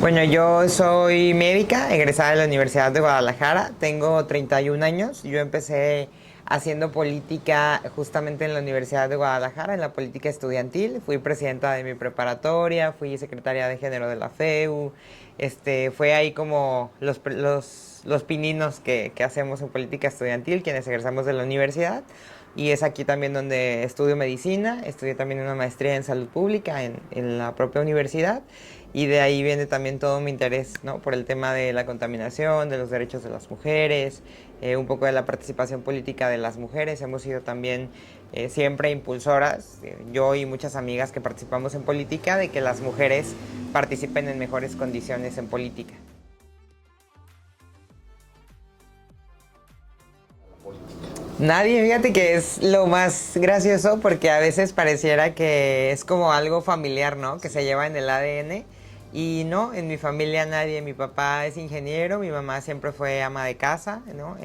Bueno, yo soy médica, egresada de la Universidad de Guadalajara, tengo 31 años, yo empecé haciendo política justamente en la Universidad de Guadalajara, en la política estudiantil, fui presidenta de mi preparatoria, fui secretaria de género de la FEU, fue ahí como los pininos que hacemos en política estudiantil, quienes egresamos de la universidad, y es aquí también donde estudio medicina, estudié también una maestría en salud pública en la propia universidad y de ahí viene también todo mi interés, ¿no? Por el tema de la contaminación, de los derechos de las mujeres, un poco de la participación política de las mujeres. Hemos sido también siempre impulsoras, yo y muchas amigas que participamos en política, de que las mujeres participen en mejores condiciones en política. Nadie, fíjate que es lo más gracioso porque a veces pareciera que es como algo familiar, ¿no? Que se lleva en el ADN. Y no, en mi familia nadie. Mi papá es ingeniero, mi mamá siempre fue ama de casa, ¿no?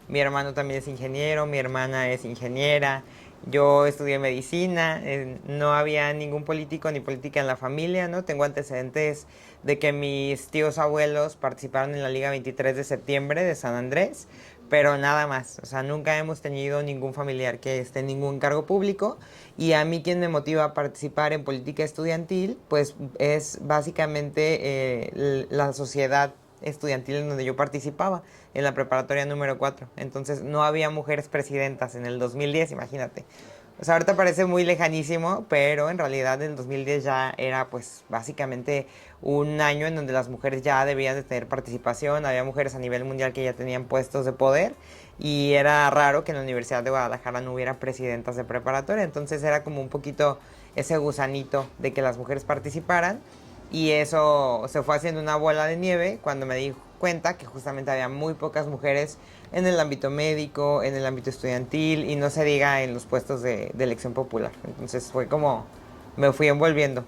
Mi hermano también es ingeniero, mi hermana es ingeniera. Yo estudié medicina, no había ningún político ni política en la familia, ¿no? Tengo antecedentes de que mis tíos abuelos participaron en la Liga 23 de septiembre de San Andrés, pero nada más. O sea, nunca hemos tenido ningún familiar que esté en ningún cargo público. Y a mí quien me motiva a participar en política estudiantil, pues es básicamente la sociedad estudiantil en donde yo participaba, en la preparatoria número 4. Entonces no había mujeres presidentas en el 2010, imagínate. O sea, ahorita parece muy lejanísimo, pero en realidad en el 2010 ya era pues básicamente un año en donde las mujeres ya debían de tener participación, había mujeres a nivel mundial que ya tenían puestos de poder y era raro que en la Universidad de Guadalajara no hubiera presidentas de preparatoria, entonces era como un poquito ese gusanito de que las mujeres participaran y eso se fue haciendo una bola de nieve cuando me di cuenta que justamente había muy pocas mujeres en el ámbito médico, en el ámbito estudiantil y no se diga en los puestos de elección popular. Entonces fue como me fui envolviendo.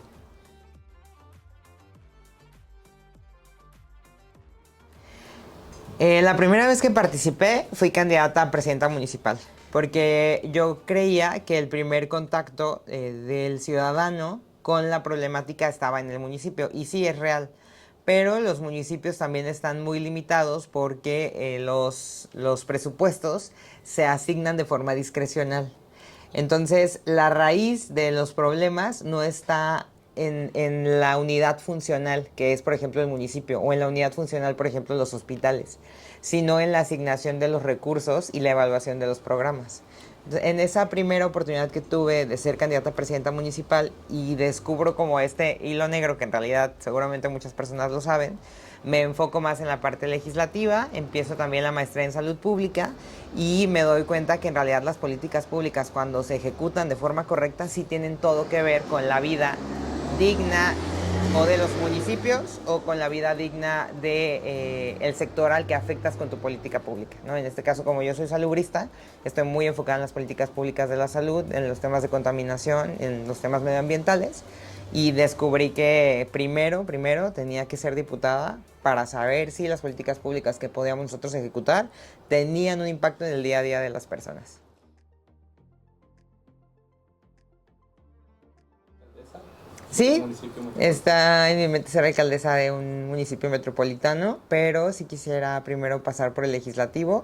La primera vez que participé fui candidata a presidenta municipal, porque yo creía que el primer contacto del ciudadano con la problemática estaba en el municipio, y sí es real, pero los municipios también están muy limitados porque los presupuestos se asignan de forma discrecional. Entonces, la raíz de los problemas no está en la unidad funcional, que es, por ejemplo, el municipio, o en la unidad funcional, por ejemplo, los hospitales, sino en la asignación de los recursos y la evaluación de los programas. En esa primera oportunidad que tuve de ser candidata a presidenta municipal y descubro como este hilo negro, que en realidad seguramente muchas personas lo saben, me enfoco más en la parte legislativa, empiezo también la maestría en salud pública y me doy cuenta que en realidad las políticas públicas cuando se ejecutan de forma correcta sí tienen todo que ver con la vida digna o de los municipios o con la vida digna de el sector al que afectas con tu política pública, ¿no? En este caso, como yo soy salubrista, estoy muy enfocada en las políticas públicas de la salud, en los temas de contaminación, en los temas medioambientales y descubrí que primero tenía que ser diputada para saber si las políticas públicas que podíamos nosotros ejecutar tenían un impacto en el día a día de las personas. Sí, está en mi mente ser alcaldesa de un municipio metropolitano, pero sí quisiera primero pasar por el legislativo.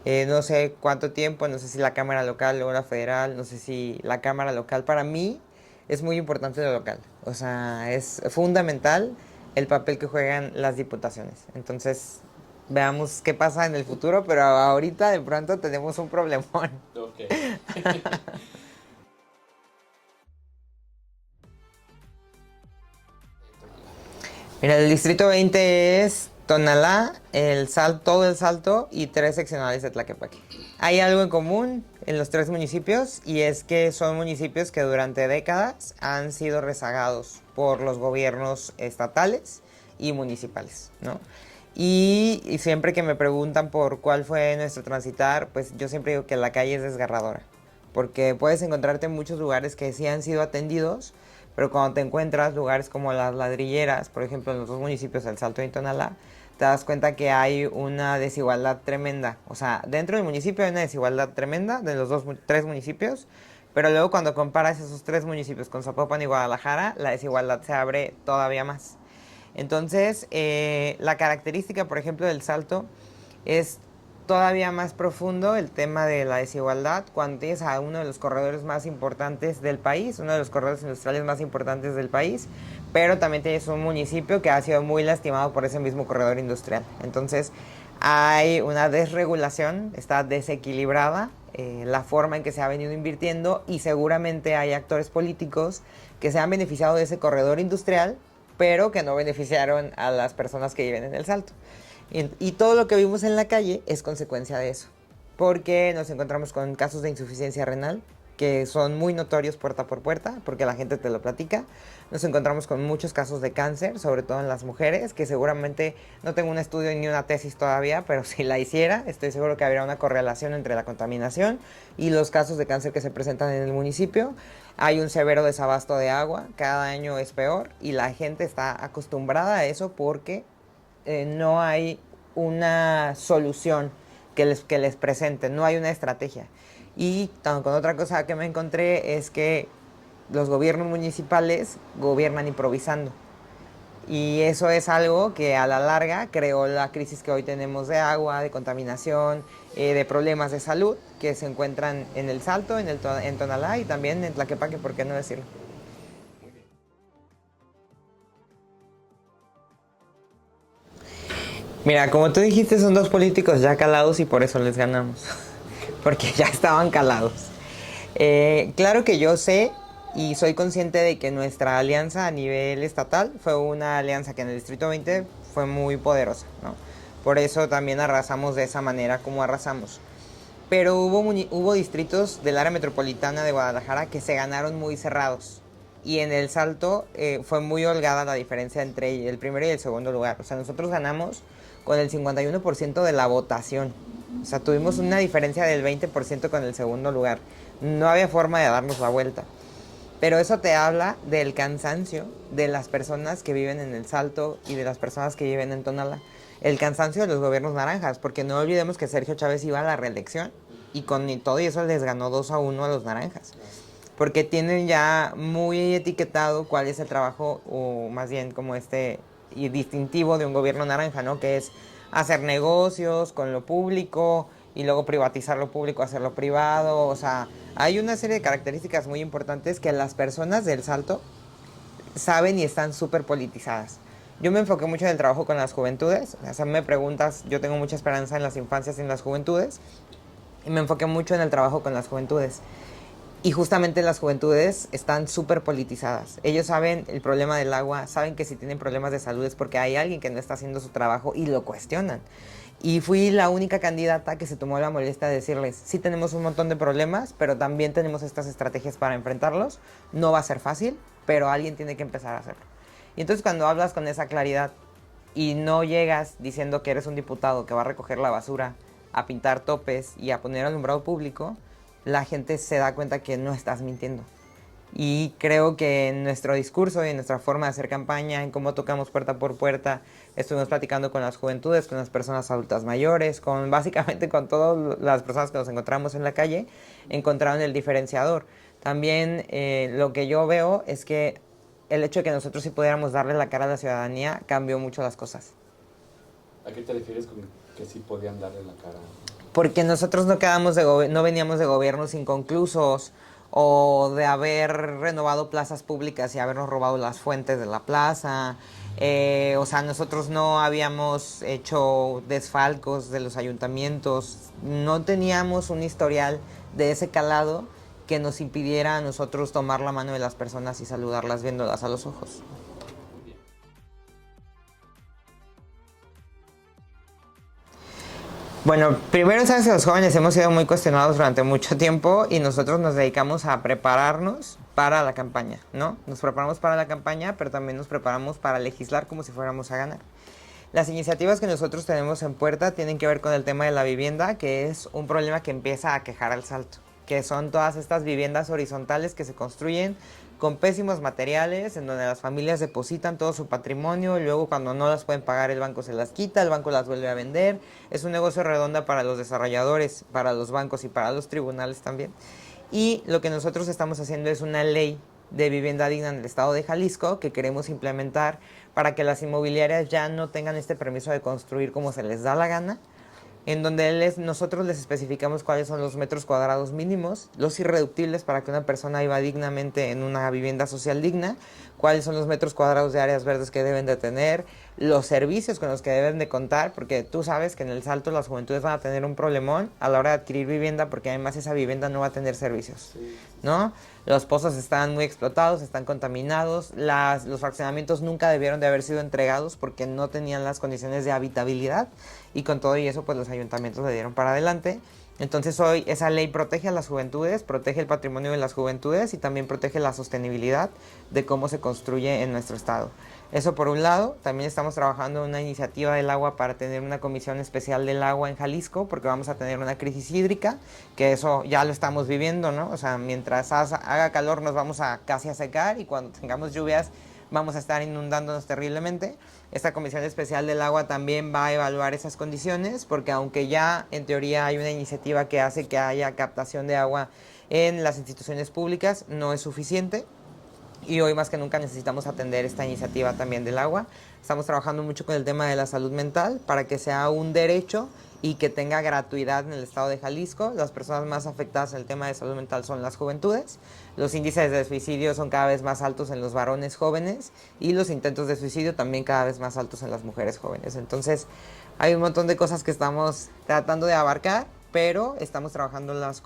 No sé cuánto tiempo, no sé si la Cámara Local o la Federal, no sé si la Cámara Local. Para mí es muy importante lo local, o sea, es fundamental el papel que juegan las diputaciones. Entonces, veamos qué pasa en el futuro, pero ahorita de pronto tenemos un problemón. Ok. Mira, el distrito 20 es Tonalá, todo el Salto y tres seccionales de Tlaquepaque. Hay algo en común en los tres municipios y es que son municipios que durante décadas han sido rezagados por los gobiernos estatales y municipales, ¿no? Y siempre que me preguntan por cuál fue nuestro transitar, pues yo siempre digo que la calle es desgarradora, porque puedes encontrarte en muchos lugares que sí han sido atendidos, pero cuando te encuentras lugares como las ladrilleras, por ejemplo en los dos municipios, El Salto y Tonalá, te das cuenta que hay una desigualdad tremenda. O sea, dentro del municipio hay una desigualdad tremenda de los tres municipios, pero luego cuando comparas esos tres municipios con Zapopan y Guadalajara, la desigualdad se abre todavía más. Entonces, la característica, por ejemplo, del Salto es todavía más profundo el tema de la desigualdad cuando tienes a uno de los corredores más importantes del país, uno de los corredores industriales más importantes del país, pero también tienes un municipio que ha sido muy lastimado por ese mismo corredor industrial. Entonces, hay una desregulación, está desequilibrada la forma en que se ha venido invirtiendo y seguramente hay actores políticos que se han beneficiado de ese corredor industrial, pero que no beneficiaron a las personas que viven en el Salto. Y todo lo que vimos en la calle es consecuencia de eso, porque nos encontramos con casos de insuficiencia renal que son muy notorios puerta por puerta, porque la gente te lo platica. Nos encontramos con muchos casos de cáncer, sobre todo en las mujeres, que seguramente no tengo un estudio ni una tesis todavía, pero si la hiciera, estoy seguro que habría una correlación entre la contaminación y los casos de cáncer que se presentan en el municipio. Hay un severo desabasto de agua, cada año es peor y la gente está acostumbrada a eso porque no hay una solución que les presente, no hay una estrategia. Y con otra cosa que me encontré es que los gobiernos municipales gobiernan improvisando. Y eso es algo que a la larga creó la crisis que hoy tenemos de agua, de contaminación, de problemas de salud que se encuentran en el Salto, en Tonalá y también en Tlaquepaque, ¿por qué no decirlo? Mira, como tú dijiste, son dos políticos ya calados y por eso les ganamos. Porque ya estaban calados. Claro que yo sé y soy consciente de que nuestra alianza a nivel estatal fue una alianza que en el Distrito 20 fue muy poderosa, ¿no? Por eso también arrasamos de esa manera como arrasamos. Pero hubo distritos del área metropolitana de Guadalajara que se ganaron muy cerrados. Y en el Salto fue muy holgada la diferencia entre el primero y el segundo lugar. O sea, nosotros ganamos con el 51% de la votación. O sea, tuvimos una diferencia del 20% con el segundo lugar. No había forma de darnos la vuelta. Pero eso te habla del cansancio de las personas que viven en el Salto y de las personas que viven en Tonalá. El cansancio de los gobiernos naranjas, porque no olvidemos que Sergio Chávez iba a la reelección y con todo eso les ganó 2-1 a los naranjas. Porque tienen ya muy etiquetado cuál es el trabajo, o más bien como y distintivo de un gobierno naranja, ¿no? Que es hacer negocios con lo público y luego privatizar lo público, hacerlo privado. O sea, hay una serie de características muy importantes que las personas del Salto saben y están súper politizadas. Yo me enfoqué mucho en el trabajo con las juventudes. O sea, me preguntas, yo tengo mucha esperanza en las infancias y en las juventudes. Y me enfoqué mucho en el trabajo con las juventudes. Y justamente las juventudes están súper politizadas. Ellos saben el problema del agua, saben que si tienen problemas de salud es porque hay alguien que no está haciendo su trabajo y lo cuestionan. Y fui la única candidata que se tomó la molestia de decirles, sí tenemos un montón de problemas, pero también tenemos estas estrategias para enfrentarlos. No va a ser fácil, pero alguien tiene que empezar a hacerlo. Y entonces cuando hablas con esa claridad y no llegas diciendo que eres un diputado que va a recoger la basura, a pintar topes y a poner alumbrado público, la gente se da cuenta que no estás mintiendo. Y creo que en nuestro discurso y en nuestra forma de hacer campaña, en cómo tocamos puerta por puerta, estuvimos platicando con las juventudes, con las personas adultas mayores, básicamente con todas las personas que nos encontramos en la calle, encontraron el diferenciador. También lo que yo veo es que el hecho de que nosotros sí pudiéramos darle la cara a la ciudadanía cambió mucho las cosas. ¿A qué te refieres con que sí podían darle la cara? Porque nosotros no veníamos de gobiernos inconclusos o de haber renovado plazas públicas y habernos robado las fuentes de la plaza. O sea, nosotros no habíamos hecho desfalcos de los ayuntamientos, no teníamos un historial de ese calado que nos impidiera a nosotros tomar la mano de las personas y saludarlas viéndolas a los ojos. Bueno, primero sabes que los jóvenes hemos sido muy cuestionados durante mucho tiempo y nosotros nos dedicamos a prepararnos para la campaña, ¿no? Nos preparamos para la campaña, pero también nos preparamos para legislar como si fuéramos a ganar. Las iniciativas que nosotros tenemos en puerta tienen que ver con el tema de la vivienda, que es un problema que empieza a quejar al Salto, que son todas estas viviendas horizontales que se construyen con pésimos materiales, en donde las familias depositan todo su patrimonio, y luego cuando no las pueden pagar el banco se las quita, el banco las vuelve a vender. Es un negocio redonda para los desarrolladores, para los bancos y para los tribunales también. Y lo que nosotros estamos haciendo es una ley de vivienda digna en el estado de Jalisco que queremos implementar para que las inmobiliarias ya no tengan este permiso de construir como se les da la gana, en donde nosotros les especificamos cuáles son los metros cuadrados mínimos, los irreductibles para que una persona viva dignamente en una vivienda social digna, cuáles son los metros cuadrados de áreas verdes que deben de tener, los servicios con los que deben de contar, porque tú sabes que en el Salto las juventudes van a tener un problemón a la hora de adquirir vivienda, porque además esa vivienda no va a tener servicios, ¿no? Los pozos están muy explotados, están contaminados, los fraccionamientos nunca debieron de haber sido entregados porque no tenían las condiciones de habitabilidad, y con todo y eso pues los ayuntamientos le dieron para adelante. Entonces hoy esa ley protege a las juventudes, protege el patrimonio de las juventudes y también protege la sostenibilidad de cómo se construye en nuestro estado. Eso por un lado. También estamos trabajando en una iniciativa del agua para tener una comisión especial del agua en Jalisco, porque vamos a tener una crisis hídrica, que eso ya lo estamos viviendo, ¿no? O sea, mientras haga calor nos vamos a casi a secar, y cuando tengamos lluvias vamos a estar inundándonos terriblemente. Esta comisión especial del agua también va a evaluar esas condiciones, porque aunque ya en teoría hay una iniciativa que hace que haya captación de agua en las instituciones públicas, no es suficiente. Y hoy más que nunca necesitamos atender esta iniciativa también del agua. Estamos trabajando mucho con el tema de la salud mental para que sea un derecho y que tenga gratuidad en el estado de Jalisco. Las personas más afectadas en el tema de salud mental son las juventudes. Los índices de suicidio son cada vez más altos en los varones jóvenes, y los intentos de suicidio también cada vez más altos en las mujeres jóvenes. Entonces hay un montón de cosas que estamos tratando de abarcar, pero estamos trabajándolas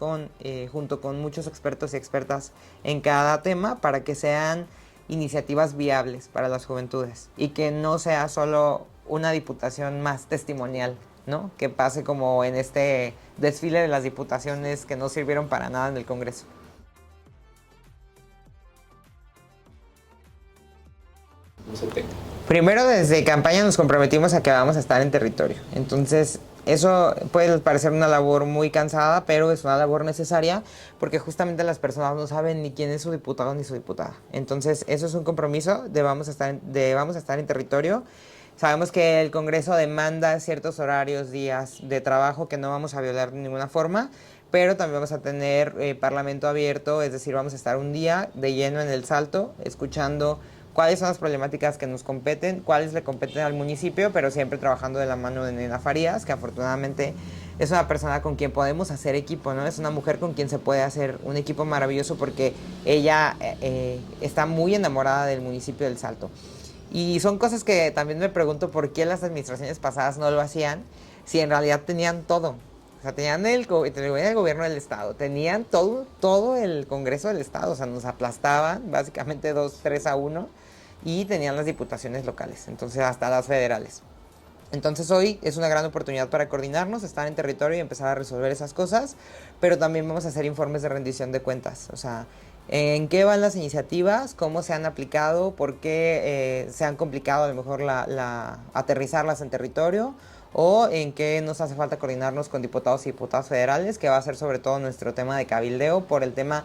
junto con muchos expertos y expertas en cada tema para que sean iniciativas viables para las juventudes y que no sea solo una diputación más testimonial, ¿no? Que pase como en este desfile de las diputaciones que no sirvieron para nada en el Congreso. No se tenga. Primero, desde campaña nos comprometimos a que vamos a estar en territorio. Entonces, eso puede parecer una labor muy cansada, pero es una labor necesaria porque justamente las personas no saben ni quién es su diputado ni su diputada. Entonces, eso es un compromiso de vamos a estar en territorio. Sabemos que el Congreso demanda ciertos horarios, días de trabajo que no vamos a violar de ninguna forma, pero también vamos a tener parlamento abierto, es decir, vamos a estar un día de lleno en el Salto, escuchando cuáles son las problemáticas que nos competen, cuáles le competen al municipio, pero siempre trabajando de la mano de Nena Farías, que afortunadamente es una persona con quien podemos hacer equipo, ¿no? Es una mujer con quien se puede hacer un equipo maravilloso porque ella está muy enamorada del municipio del Salto. Y son cosas que también me pregunto por qué las administraciones pasadas no lo hacían, si en realidad tenían todo. O sea, tenían el gobierno del estado, tenían todo el Congreso del estado, o sea, nos aplastaban básicamente 2-3-1, y tenían las diputaciones locales, entonces hasta las federales. Entonces hoy es una gran oportunidad para coordinarnos, estar en territorio y empezar a resolver esas cosas, pero también vamos a hacer informes de rendición de cuentas, o sea, en qué van las iniciativas, cómo se han aplicado, por qué se han complicado a lo mejor aterrizarlas en territorio, o en qué nos hace falta coordinarnos con diputados y diputadas federales, que va a ser sobre todo nuestro tema de cabildeo por el tema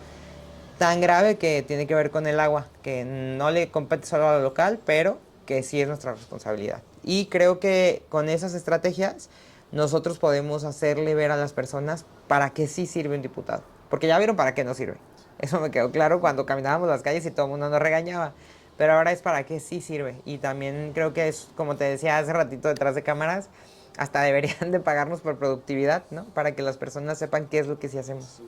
tan grave que tiene que ver con el agua, que no le compete solo a lo local, pero que sí es nuestra responsabilidad. Y creo que con esas estrategias nosotros podemos hacerle ver a las personas para qué sí sirve un diputado, porque ya vieron para qué no sirve. Eso me quedó claro cuando caminábamos las calles y todo el mundo nos regañaba, pero ahora es para qué sí sirve. Y también creo que es, como te decía hace ratito detrás de cámaras, hasta deberían de pagarnos por productividad, ¿no? Para que las personas sepan qué es lo que sí hacemos.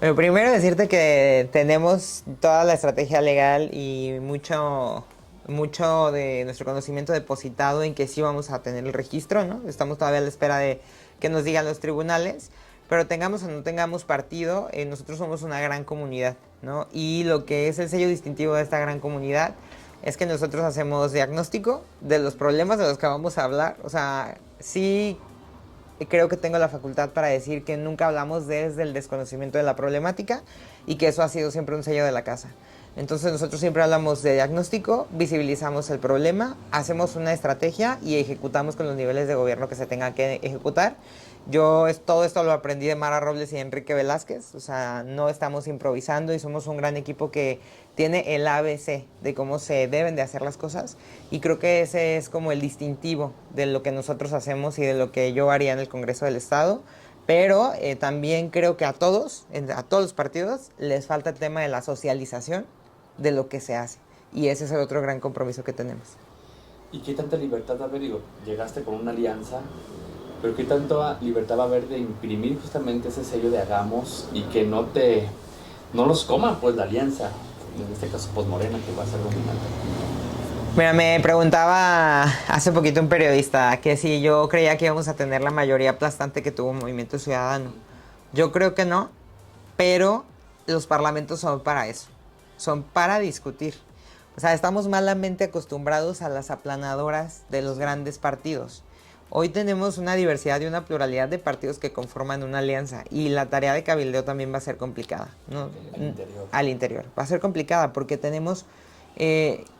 Bueno, primero decirte que tenemos toda la estrategia legal y mucho de nuestro conocimiento depositado en que sí vamos a tener el registro, ¿no? Estamos todavía a la espera de que nos digan los tribunales, pero tengamos o no tengamos partido, nosotros somos una gran comunidad, ¿no? Y lo que es el sello distintivo de esta gran comunidad es que nosotros hacemos diagnóstico de los problemas de los que vamos a hablar. O sea, sí creo que tengo la facultad para decir que nunca hablamos desde el desconocimiento de la problemática y que eso ha sido siempre un sello de la casa. Entonces nosotros siempre hablamos de diagnóstico, visibilizamos el problema, hacemos una estrategia y ejecutamos con los niveles de gobierno que se tenga que ejecutar. Todo esto lo aprendí de Mara Robles y Enrique Velázquez, o sea, no estamos improvisando y somos un gran equipo que tiene el ABC de cómo se deben de hacer las cosas, y creo que ese es como el distintivo de lo que nosotros hacemos y de lo que yo haría en el Congreso del Estado. Pero también creo que a todos los partidos, les falta el tema de la socialización de lo que se hace. Y ese es el otro gran compromiso que tenemos. ¿Y qué tanta libertad va a haber? Digo, llegaste con una alianza, pero ¿qué tanta libertad va a haber de imprimir justamente ese sello de hagamos y que no los coma pues la alianza, en este caso pues Morena, que va a ser dominante? Mira, me preguntaba hace poquito un periodista que si yo creía que íbamos a tener la mayoría aplastante que tuvo Movimiento Ciudadano. Yo creo que no, pero los parlamentos son para eso, son para discutir. O sea, estamos malamente acostumbrados a las aplanadoras de los grandes partidos. Hoy tenemos una diversidad y una pluralidad de partidos que conforman una alianza y la tarea de cabildeo también va a ser complicada, ¿no? Al interior. Al interior. Va a ser complicada porque tenemos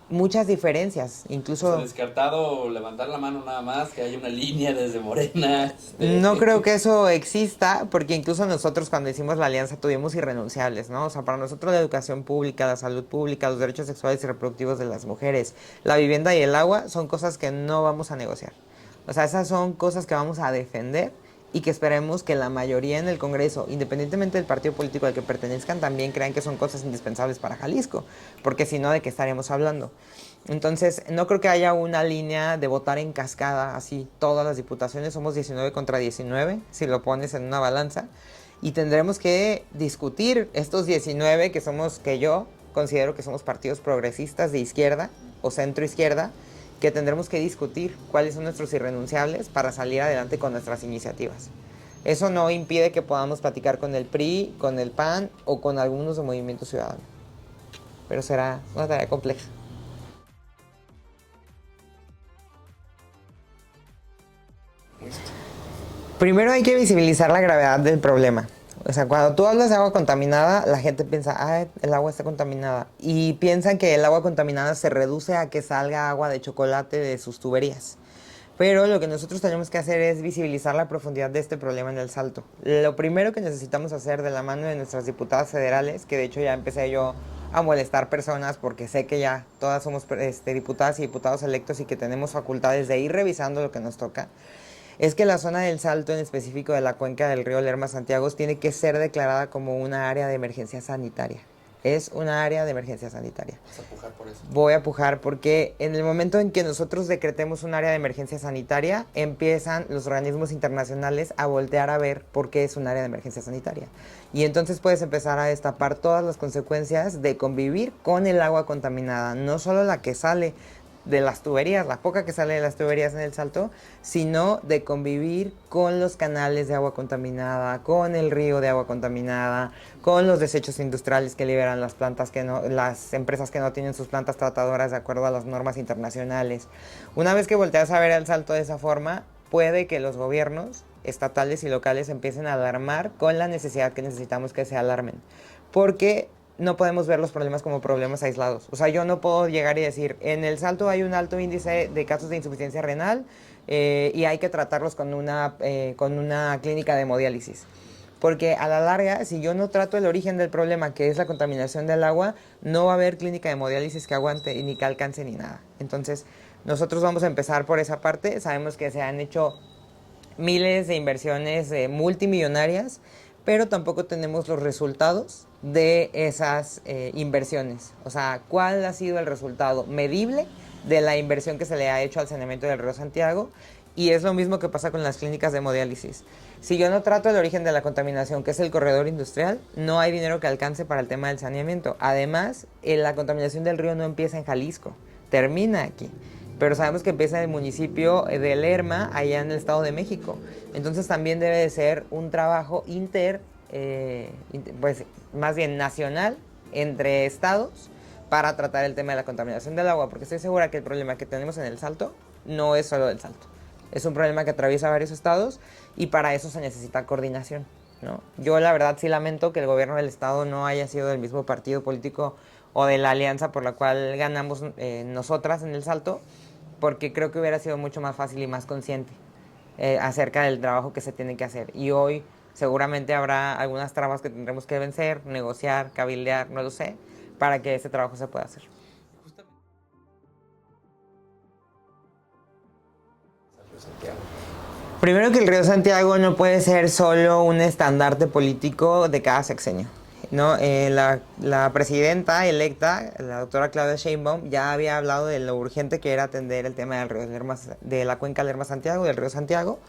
muchas diferencias, incluso... Descartado levantar la mano nada más, que haya una línea desde Morena. No creo que eso exista, porque incluso nosotros cuando hicimos la alianza tuvimos irrenunciables, ¿no? O sea, para nosotros la educación pública, la salud pública, los derechos sexuales y reproductivos de las mujeres, la vivienda y el agua son cosas que no vamos a negociar. O sea, esas son cosas que vamos a defender y que esperemos que la mayoría en el Congreso, independientemente del partido político al que pertenezcan, también crean que son cosas indispensables para Jalisco, porque si no, ¿de qué estaríamos hablando? Entonces, no creo que haya una línea de votar en cascada, así, todas las diputaciones, somos 19 contra 19, si lo pones en una balanza, y tendremos que discutir estos 19 que yo considero que somos partidos progresistas de izquierda o centro izquierda, que tendremos que discutir cuáles son nuestros irrenunciables para salir adelante con nuestras iniciativas. Eso no impide que podamos platicar con el PRI, con el PAN o con algunos de Movimiento Ciudadano, pero será una tarea compleja. Primero hay que visibilizar la gravedad del problema. O sea, cuando tú hablas de agua contaminada, la gente piensa, ah, el agua está contaminada. Y piensan que el agua contaminada se reduce a que salga agua de chocolate de sus tuberías. Pero lo que nosotros tenemos que hacer es visibilizar la profundidad de este problema en El Salto. Lo primero que necesitamos hacer de la mano de nuestras diputadas federales, que de hecho ya empecé yo a molestar personas porque sé que ya todas somos diputadas y diputados electos y que tenemos facultades de ir revisando lo que nos toca, es que la zona del Salto, en específico de la cuenca del río Lerma-Santiago, tiene que ser declarada como una área de emergencia sanitaria. Es una área de emergencia sanitaria. ¿Vas a pujar por eso? Voy a pujar porque en el momento en que nosotros decretemos un área de emergencia sanitaria, empiezan los organismos internacionales a voltear a ver por qué es un área de emergencia sanitaria. Y entonces puedes empezar a destapar todas las consecuencias de convivir con el agua contaminada, no solo la que sale de las tuberías, la poca que sale de las tuberías en El Salto, sino de convivir con los canales de agua contaminada, con el río de agua contaminada, con los desechos industriales que liberan las las empresas que no tienen sus plantas tratadoras de acuerdo a las normas internacionales. Una vez que volteas a ver El Salto de esa forma, puede que los gobiernos estatales y locales empiecen a alarmar con la necesidad que necesitamos que se alarmen. Porque no podemos ver los problemas como problemas aislados. O sea, yo no puedo llegar y decir, en El Salto hay un alto índice de casos de insuficiencia renal y hay que tratarlos con una clínica de hemodiálisis. Porque a la larga, si yo no trato el origen del problema, que es la contaminación del agua, no va a haber clínica de hemodiálisis que aguante ni que alcance ni nada. Entonces, nosotros vamos a empezar por esa parte. Sabemos que se han hecho miles de inversiones multimillonarias, pero tampoco tenemos los resultados de esas inversiones. O sea, ¿cuál ha sido el resultado medible de la inversión que se le ha hecho al saneamiento del río Santiago? Y es lo mismo que pasa con las clínicas de hemodiálisis. Si yo no trato el origen de la contaminación, que es el corredor industrial, no hay dinero que alcance para el tema del saneamiento. Además, la contaminación del río no empieza en Jalisco, termina aquí. Pero sabemos que empieza en el municipio de Lerma, allá en el Estado de México. Entonces también debe de ser un trabajo pues más bien nacional, entre estados, para tratar el tema de la contaminación del agua, porque estoy segura que el problema que tenemos en El Salto no es solo del Salto. Es un problema que atraviesa varios estados y para eso se necesita coordinación, ¿no? Yo la verdad sí lamento que el gobierno del estado no haya sido del mismo partido político o de la alianza por la cual ganamos nosotras en El Salto, porque creo que hubiera sido mucho más fácil y más consciente acerca del trabajo que se tiene que hacer. Y hoy seguramente habrá algunas trabas que tendremos que vencer, negociar, cabildear, no lo sé, para que ese trabajo se pueda hacer. Primero que el Río Santiago no puede ser solo un estandarte político de cada sexenio, ¿no? La presidenta electa, la doctora Claudia Sheinbaum, ya había hablado de lo urgente que era atender el tema del río Lerma, de la cuenca Lerma-Santiago, del río Santiago.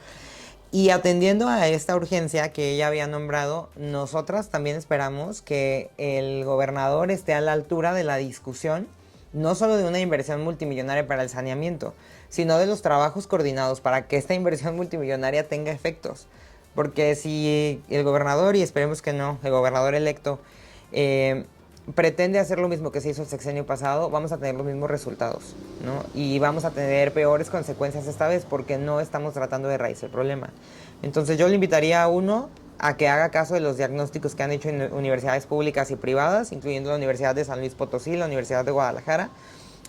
Y atendiendo a esta urgencia que ella había nombrado, nosotras también esperamos que el gobernador esté a la altura de la discusión, no solo de una inversión multimillonaria para el saneamiento, sino de los trabajos coordinados para que esta inversión multimillonaria tenga efectos. Porque si el gobernador, y esperemos que no, el gobernador electo, pretende hacer lo mismo que se hizo el sexenio pasado, vamos a tener los mismos resultados, ¿no? Y vamos a tener peores consecuencias esta vez porque no estamos tratando de raíz el problema. Entonces yo le invitaría a uno a que haga caso de los diagnósticos que han hecho en universidades públicas y privadas, incluyendo la Universidad de San Luis Potosí, la Universidad de Guadalajara,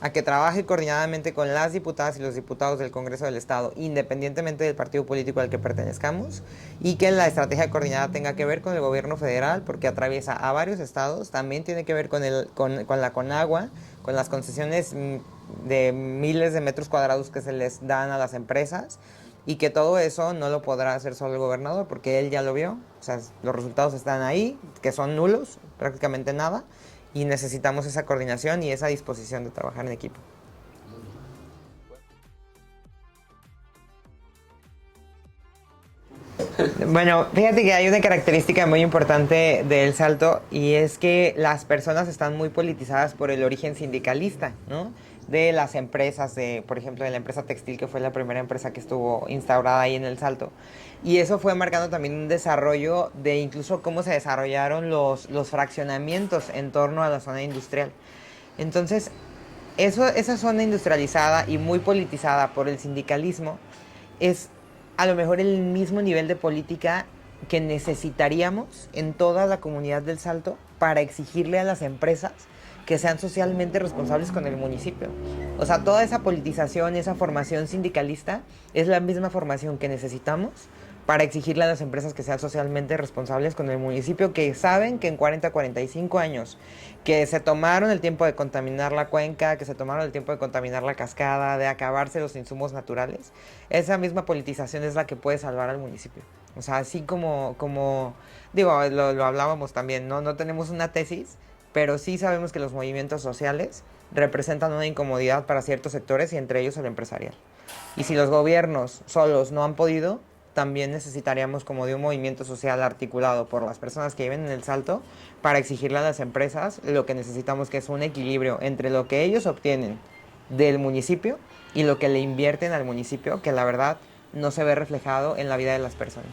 a que trabaje coordinadamente con las diputadas y los diputados del Congreso del Estado, independientemente del partido político al que pertenezcamos, y que la estrategia coordinada tenga que ver con el gobierno federal, porque atraviesa a varios estados, también tiene que ver con la Conagua, con las concesiones de miles de metros cuadrados que se les dan a las empresas, y que todo eso no lo podrá hacer solo el gobernador, porque él ya lo vio, o sea, los resultados están ahí, que son nulos, prácticamente nada, y necesitamos esa coordinación y esa disposición de trabajar en equipo. Bueno, fíjate que hay una característica muy importante del Salto y es que las personas están muy politizadas por el origen sindicalista, ¿no? De las empresas, por ejemplo, de la empresa textil, que fue la primera empresa que estuvo instaurada ahí en el Salto. Y eso fue marcando también un desarrollo de incluso cómo se desarrollaron los fraccionamientos en torno a la zona industrial. Entonces, esa zona industrializada y muy politizada por el sindicalismo es a lo mejor el mismo nivel de política que necesitaríamos en toda la comunidad del Salto para exigirle a las empresas que sean socialmente responsables con el municipio. O sea, toda esa politización, esa formación sindicalista es la misma formación que necesitamos para exigirle a las empresas que sean socialmente responsables con el municipio, que saben que en 40, 45 años que se tomaron el tiempo de contaminar la cuenca, que se tomaron el tiempo de contaminar la cascada, de acabarse los insumos naturales, esa misma politización es la que puede salvar al municipio. O sea, así como digo, lo hablábamos también, ¿no? No tenemos una tesis, pero sí sabemos que los movimientos sociales representan una incomodidad para ciertos sectores y entre ellos el empresarial. Y si los gobiernos solos no han podido, también necesitaríamos como de un movimiento social articulado por las personas que viven en el Salto para exigirle a las empresas lo que necesitamos, que es un equilibrio entre lo que ellos obtienen del municipio y lo que le invierten al municipio, que la verdad no se ve reflejado en la vida de las personas.